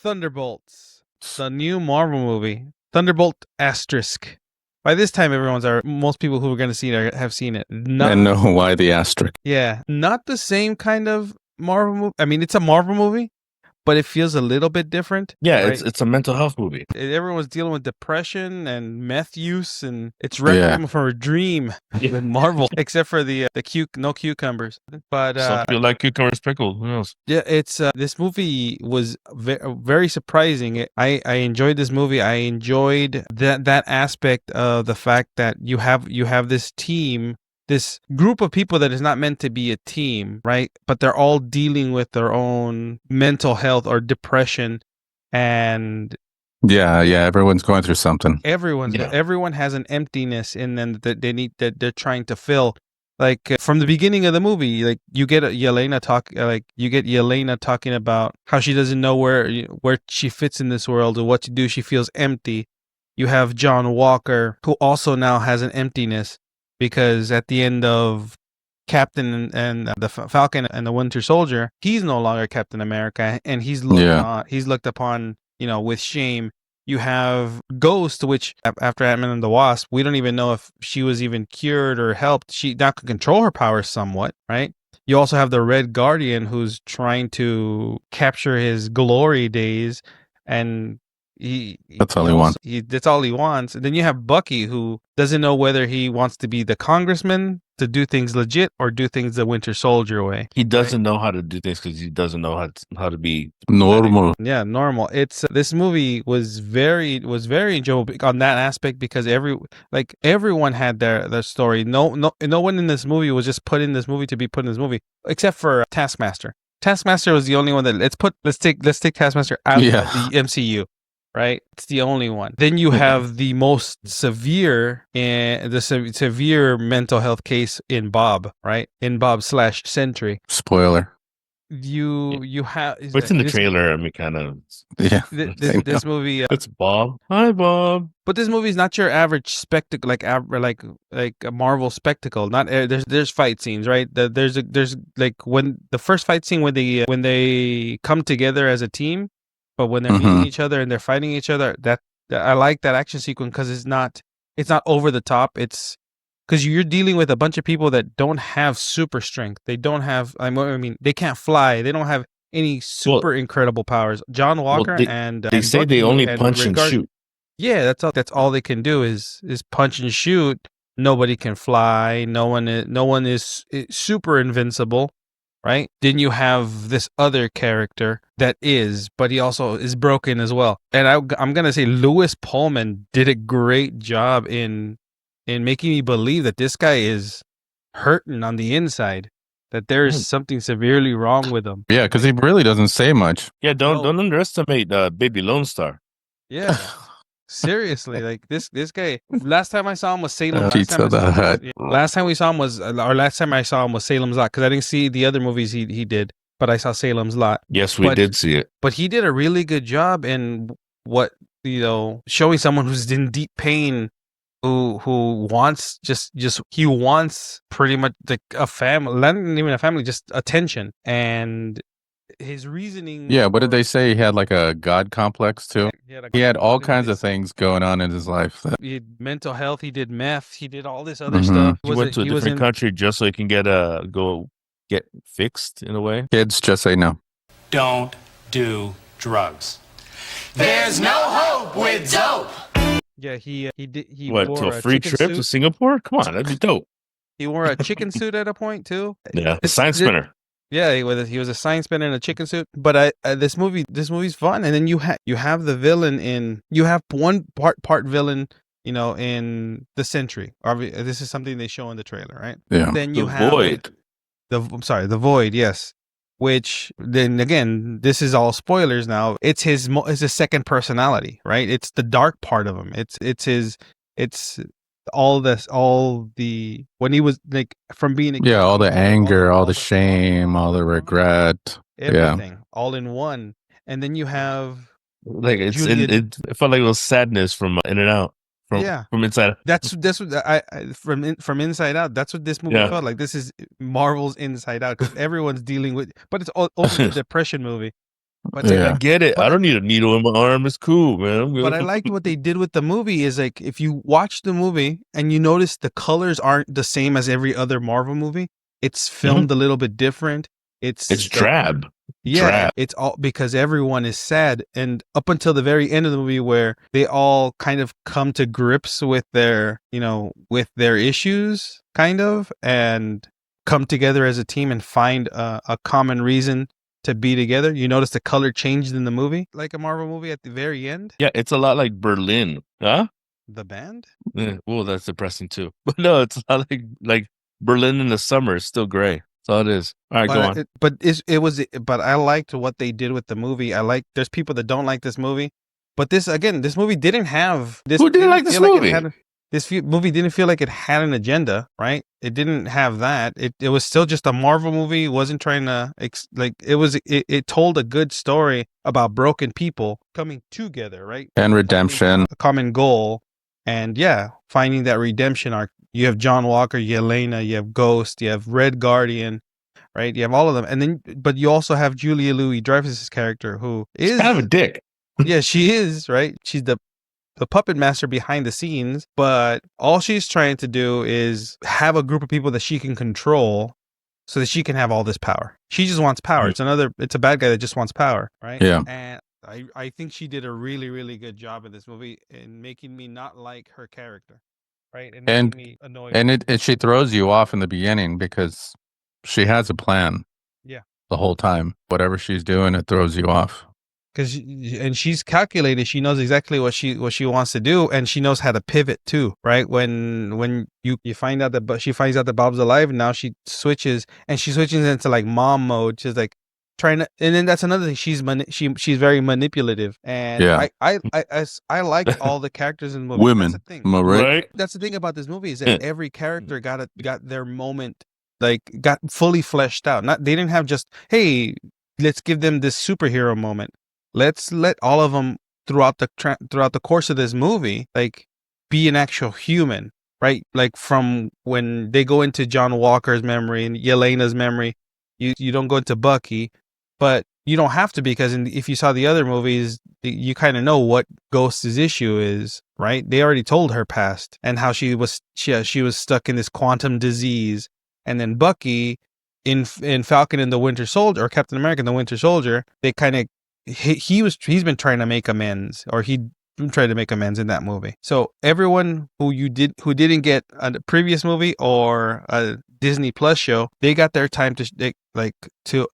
Thunderbolts, the new Marvel movie. Thunderbolt asterisk. By this time, most people who are going to see it have seen it. And know why the asterisk. Yeah, not the same kind of Marvel movie. I mean, it's a Marvel movie, but it feels a little bit different. Yeah, right? it's a mental health movie. Everyone's dealing with depression and meth use, and it's Requiem for a Dream with Marvel, except for the no cucumbers. But some people like cucumbers pickled. Who knows? Yeah, it's this movie was very surprising. I enjoyed this movie. I enjoyed that aspect of the fact that you have this team. This group of people that is not meant to be a team, right? But they're all dealing with their own mental health or depression, and yeah, everyone's going through something. Everyone has an emptiness in them that they're trying to fill. Like from the beginning of the movie, like you get Yelena talking about how she doesn't know where she fits in this world or what to do. She feels empty. You have John Walker, who also now has an emptiness. Because at the end of Captain and the Falcon and the Winter Soldier, he's no longer Captain America, and he's looked upon, with shame. You have Ghost, which after Ant-Man and the Wasp, we don't even know if she was even cured or helped. She now can control her powers somewhat, right? You also have the Red Guardian, who's trying to capture his glory days, and that's all he wants. That's all he wants. And then you have Bucky, who doesn't know whether he wants to be the congressman to do things legit or do things the Winter Soldier way. He doesn't know how to do things because he doesn't know how to be normal. Yeah, normal. It's this movie was very enjoyable on that aspect because everyone had their story. No one in this movie was just put in this movie to be put in this movie, except for Taskmaster. Taskmaster was the only one that let's take Taskmaster out of the MCU. Right, it's the only one. Then you have the most severe severe mental health case in Bob, right? In Bob / Sentry. Spoiler. You have. It's in the trailer. I mean, kind of. Yeah. This movie. It's Bob. Hi, Bob. But this movie is not your average spectacle, like a Marvel spectacle. Not there's fight scenes, right? There's like when the first fight scene when they come together as a team. But when they're meeting each other and they're fighting each other, that I like that action sequence because it's not over the top. It's because you're dealing with a bunch of people that don't have super strength. They don't have. I mean, they can't fly. They don't have any super incredible powers. John Walker they say they only punch and shoot. Yeah, that's all they can do is punch and shoot. Nobody can fly. No one is super invincible. Right? Then you have this other character but he also is broken as well. And I'm gonna say Lewis Pullman did a great job in making me believe that this guy is hurting on the inside, that there is something severely wrong with him. Yeah, because he really doesn't say much. Yeah, don't underestimate Baby Lone Star. Yeah. Seriously, like this guy. Last time I saw him was Salem. Last time I saw him was Salem's Lot because I didn't see the other movies he did, but I saw Salem's Lot. Yes, we did see it. But he did a really good job in showing someone who's in deep pain, who wants he wants pretty much like a family, not even a family, just attention. And his reasoning. Yeah, what did they say? He had like a God complex too. He had all kinds of things going on in his life. He had mental health. He did meth. He did all this other stuff. He went to a different country just so he can get fixed in a way. Kids, just say no. Don't do drugs. There's no hope with dope. Yeah, he did. He wore to a free trip to Singapore? Come on, that'd be dope. He wore a chicken suit at a point too. Yeah, a science spinner. Yeah, he was a science spinner in a chicken suit. But this movie's fun, and then you have the villain you have one part villain, in the Sentry. This is something they show in the trailer, right? Yeah. Then you have Void. The Void, yes. Which then again, this is all spoilers now. It's his second personality, right? It's the dark part of him. It's all the when he was like from being all the anger, all the shame, all the regret, everything all in one. And then you have like it felt like it was sadness from In and Out. From Inside Out. That's what from Inside Out. That's what this movie felt like. This is Marvel's Inside Out because everyone's dealing with, but it's also a depression movie. But Like, Yeah. I get it. I don't need a needle in my arm. It's cool, man. I'm good. But I liked what they did with the movie is like if you watch the movie and you notice the colors aren't the same as every other Marvel movie, it's filmed a little bit different. It's like, drab. yeah, Drab. it's all because everyone is sad, and up until the very end of the movie where they all kind of come to grips with their, with their issues, kind of, and come together as a team and find a common reason to be together. You notice the color changed in the movie, like a Marvel movie at the very end. Yeah, it's a lot like Berlin. Huh? The band? Yeah, well, that's depressing too. But no, it's not like Berlin in the summer is still gray. That's all it is. All right, go on. But I liked what they did with the movie. There's people that don't like this movie, but this movie didn't have this. Who didn't like this movie? Movie didn't feel like it had an agenda, right? It didn't have that. It was still just a Marvel movie. It wasn't trying to it told a good story about broken people coming together, right? And redemption. A common goal, and yeah, finding that redemption arc. You have John Walker, Yelena, you have Ghost, you have Red Guardian, right? You have all of them, and then but you also have Julia Louis-Dreyfus's character, who is kind of a dick. Yeah, she is, right? She's the puppet master behind the scenes, but all she's trying to do is have a group of people that she can control so that she can have all this power. She just wants power. It's a bad guy that just wants power, right? Yeah. And I think she did a really, really good job in this movie in making me not like her character, right? And making me annoyed. And she throws you off in the beginning because she has a plan. Yeah. The whole time. Whatever she's doing, it throws you off. And she's calculated. She knows exactly what she wants to do, and she knows how to pivot too, right? When you find out that she finds out that Bob's alive, and now she switches into like mom mode. She's like trying to, and then that's another thing. She's very manipulative, and Yeah. I liked all the characters in the movie. Women, That's the thing. am I right? That's the thing about this movie is that every character got their moment, like got fully fleshed out. They didn't have just, hey, let's give them this superhero moment. Let's let all of them throughout the course of this movie, like, be an actual human, right? Like from when they go into John Walker's memory and Yelena's memory, you don't go into Bucky, but you don't have to, because if you saw the other movies, you kind of know what Ghost's issue is, right? They already told her past and how she was stuck in this quantum disease, and then Bucky in Falcon and the Winter Soldier, or Captain America and the Winter Soldier, they kind of he's been trying to make amends, or he'd been trying to make amends in that movie. So everyone who didn't get a previous movie or a Disney Plus show, they got their time to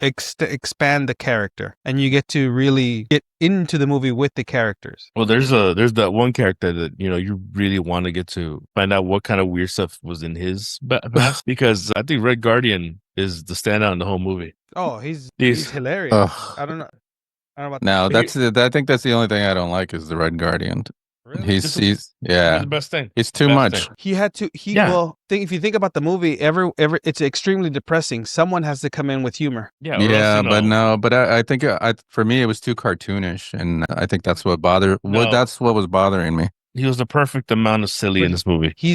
expand the character, and you get to really get into the movie with the characters. Well, there's that one character that you really want to get to find out what kind of weird stuff was in his past, because I think Red Guardian is the standout in the whole movie. Oh, he's hilarious. I don't know. No, I think that's the only thing I don't like is the Red Guardian. Really? He's the best thing. It's too much. Well, if you think about the movie, it's extremely depressing. Someone has to come in with humor. Yeah, but I think for me it was too cartoonish, and I think that's what that's what was bothering me. He was the perfect amount of silly in this movie. He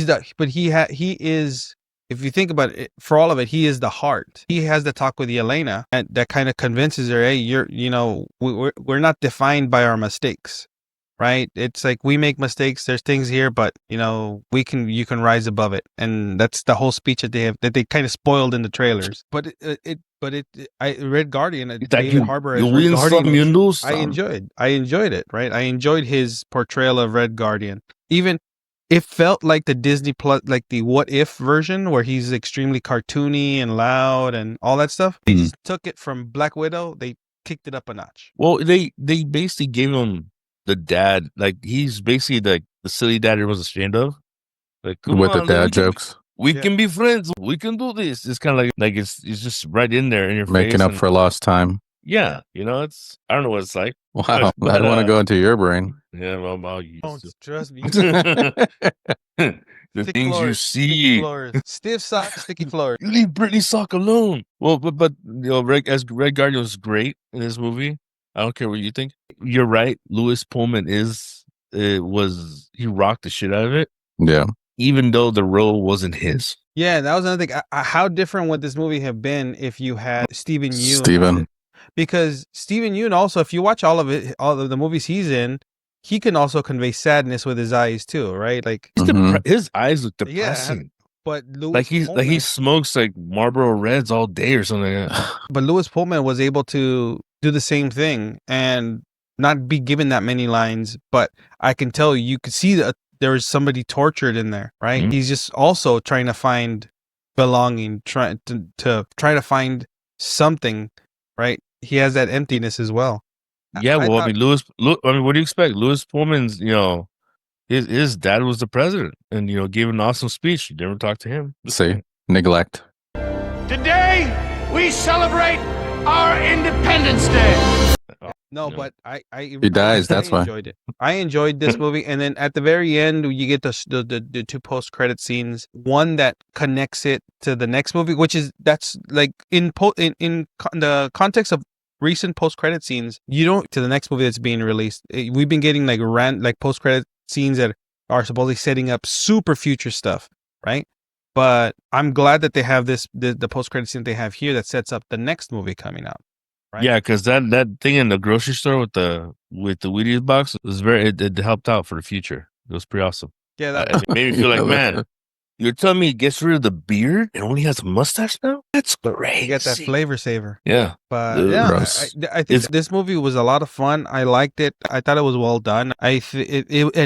is. If you think about it, for all of it, he is the heart. He has the talk with Yelena, and that kind of convinces her, hey, we're not defined by our mistakes, right? It's like we make mistakes. There's things here, but you can rise above it, and that's the whole speech that they kind of spoiled in the trailers. But Red Guardian, David Harbour as Red Guardian, I enjoyed it, right? I enjoyed his portrayal of Red Guardian, even. It felt like the Disney Plus, like the What If version, where he's extremely cartoony and loud and all that stuff. They just took it from Black Widow. They kicked it up a notch. Well, they basically gave him the dad, like he's basically the silly dad everyone's ashamed of. Like, with the dad jokes. We can be friends. We can do this. It's kind of like it's just right in there in your face. Making up for lost time. Yeah, it's I don't know what it's like. Wow, but, I don't want to go into your brain. Yeah, well, you don't trust me. The sticky things floors, you see, stiff socks, sticky floors. You leave Britney's sock alone. Well, but Red Guardian was great in this movie. I don't care what you think. You're right. Louis Pullman he rocked the shit out of it. Yeah. Even though the role wasn't his. Yeah, that was another thing. How different would this movie have been if you had Steven Yeun? Steven. because Steven Yeun also, if you watch all of the movies he's in, he can also convey sadness with his eyes too, right? Like his eyes look yeah, depressing. but Louis Like he Pullman, smokes like Marlboro Reds all day or something like that. but Louis Pullman was able to do the same thing and not be given that many lines, but I can tell you could see that there was somebody tortured in there, right? Mhm. He's just also trying to find belonging, trying to try to find something, right? He has that emptiness as well. Yeah, well, I mean, what do you expect? Louis Pullman's, his dad was the president, and gave an awesome speech. You never talked to him. See, neglect. Today, we celebrate our Independence Day. No, but I He dies, that's why. enjoyed it. I enjoyed this movie, and then at the very end, you get the two post credit scenes. One that connects it to the next movie, that's like in the context of recent post credit scenes. You don't to the next movie that's being released. We've been getting like post credit scenes that are supposedly setting up super future stuff, right? But I'm glad that they have the post credit scene they have here that sets up the next movie coming out. Right? Yeah, because that thing in the grocery store with the Wheaties box was it helped out for the future. It was pretty awesome. Yeah, that It made me feel like, man, you're telling me he gets rid of the beard and only has a mustache now? That's crazy. you get that flavor saver. Yeah. But Ugh. yeah, Gross. I think this movie was a lot of fun. I liked it. I thought it was well done. And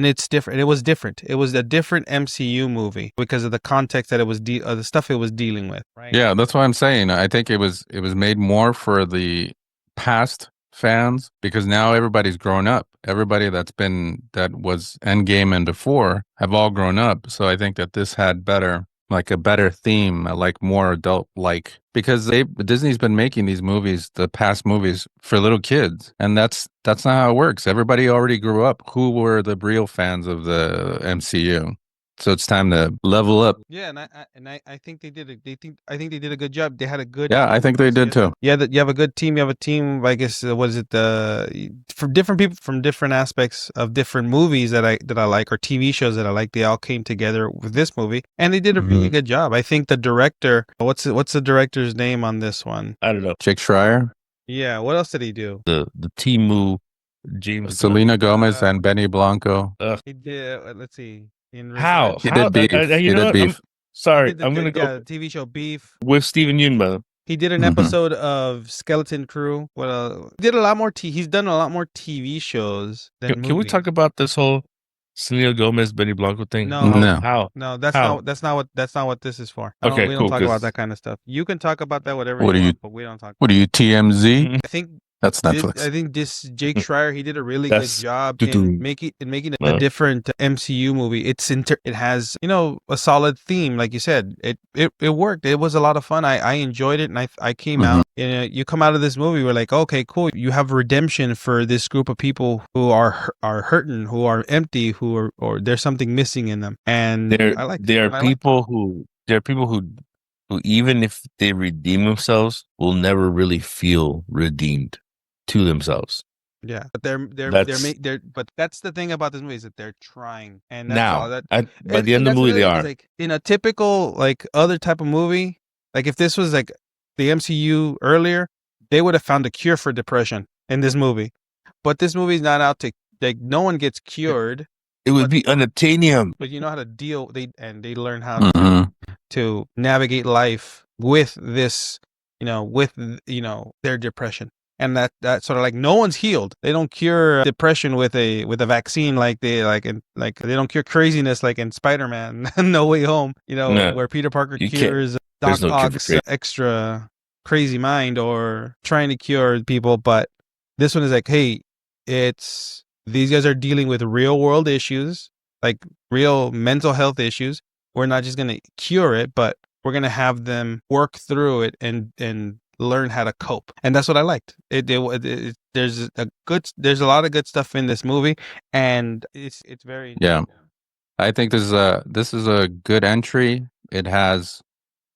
it's different. It was different. It was a different MCU movie because of the context that it was the stuff it was dealing with. Right? Yeah, that's what I'm saying. I think it was made more for the past fans because now everybody's grown up. Everybody that was Endgame and before have all grown up. So I think that this had a better theme, like more adult like, because Disney's been making these movies, the past movies, for little kids, and that's not how it works. Everybody already grew up who were the real fans of the MCU. So it's time to level up. Yeah, and I think they did I think they did a good job. They had a good Yeah, I think they did too. Yeah, you have a good team. You have a team. I guess what is it? From different people from different aspects of different movies that I like or TV shows that I like. They all came together with this movie, and they did a really good job. I think the director. What's the director's name on this one? I don't know. Jake Schreier, Yeah. What else did he do? The Timu James Selena Gomez, and Benny Blanco. He did. Let's see. How? He did Beef. He did Beef. Sorry, I'm gonna go. Yeah, the TV show Beef. With Steven Yeun, brother. He did an episode of Skeleton Crew. Well, he did a lot more. He's done a lot more TV shows than Can we talk about this whole Selena Gomez Benny Blanco thing? No. How? No, that's How? not what this is for. Okay, we cool, don't talk about 'cause- that kind of stuff. You can talk about that whatever What you are you- want, but we don't talk. What are you, TMZ? I think That's Netflix. I think this Jake Schreier, he did a really That's- good job doo-doo. in making a different MCU movie. It has a solid theme, like you said. It worked. It was a lot of fun. I enjoyed it, and I came out. You come out of this movie, we're like, okay, cool. You have redemption for this group of people who are hurting, who are empty, or there's something missing in them, and There are people who even if they redeem themselves will never really feel redeemed to themselves. Yeah, but but that's the thing about this movie is that they're trying, and that's all that. By the end of the movie, they are. Like in a typical other type of movie, like if this was like the MCU earlier, they would have found a cure for depression in this movie. But this movie is not out to no one gets cured. It would be unobtainium. But you know how to deal. They learn how to navigate life with this, their depression. And that sort of like no one's healed. They don't cure depression with a vaccine like they don't cure craziness like in Spider-Man No Way Home, where Peter Parker cures Doc Ock's extra crazy mind or trying to cure people. But this one is like, hey, these guys are dealing with real world issues, like real mental health issues. We're not just going to cure it, but we're going to have them work through it and learn how to cope. And that's what I liked. There's a lot of good stuff in this movie, and it's very I think this is a good entry. It has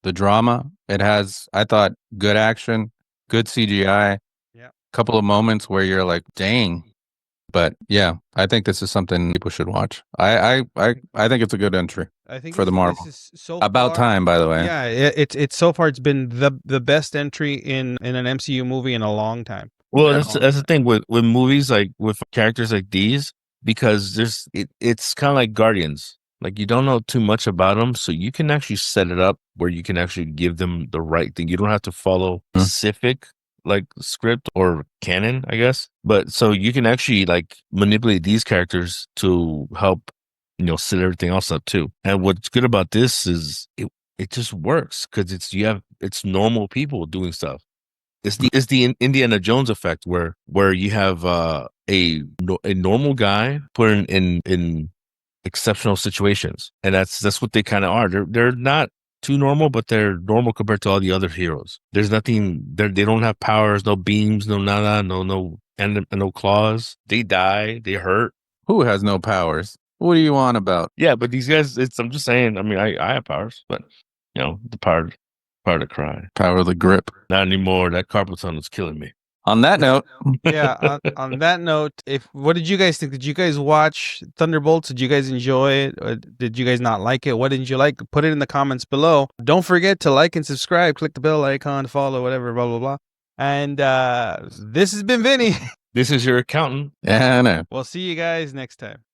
the drama. It has, I thought, good action, good CGI. Yeah. Couple of moments where you're like, dang, But yeah, I think this is something people should watch. I think it's a good entry. I think for the Marvel. This is so About far, time, by the way. Yeah, it's so far it's been the best entry in an MCU movie in a long time. Well, that's the thing with movies like with characters like these, because it's kind of like Guardians. Like you don't know too much about them, so you can actually set it up where you can actually give them the right thing. You don't have to follow specific like script or canon, I guess. But so you can actually like manipulate these characters to help, set everything else up too. And what's good about this is it just works because it's normal people doing stuff. It's the Indiana Jones effect where you have a normal guy put in exceptional situations, and that's what they kind of are. They're not too normal, but they're normal compared to all the other heroes. There's nothing. They don't have powers, no beams, no nada, and no claws. They die. They hurt. Who has no powers? What are you on about? Yeah, but these guys. I'm just saying. I mean, I have powers, but the power to cry. Power of the grip. Not anymore. That carpal tunnel is killing me. On that note, Yeah. On that note, what did you guys think? Did you guys watch Thunderbolts? Did you guys enjoy it? Or did you guys not like it? What didn't you like? Put it in the comments below. Don't forget to like and subscribe. Click the bell icon, follow, whatever, blah blah blah. And this has been Vinny. This is your accountant. yeah, I know. We'll see you guys next time.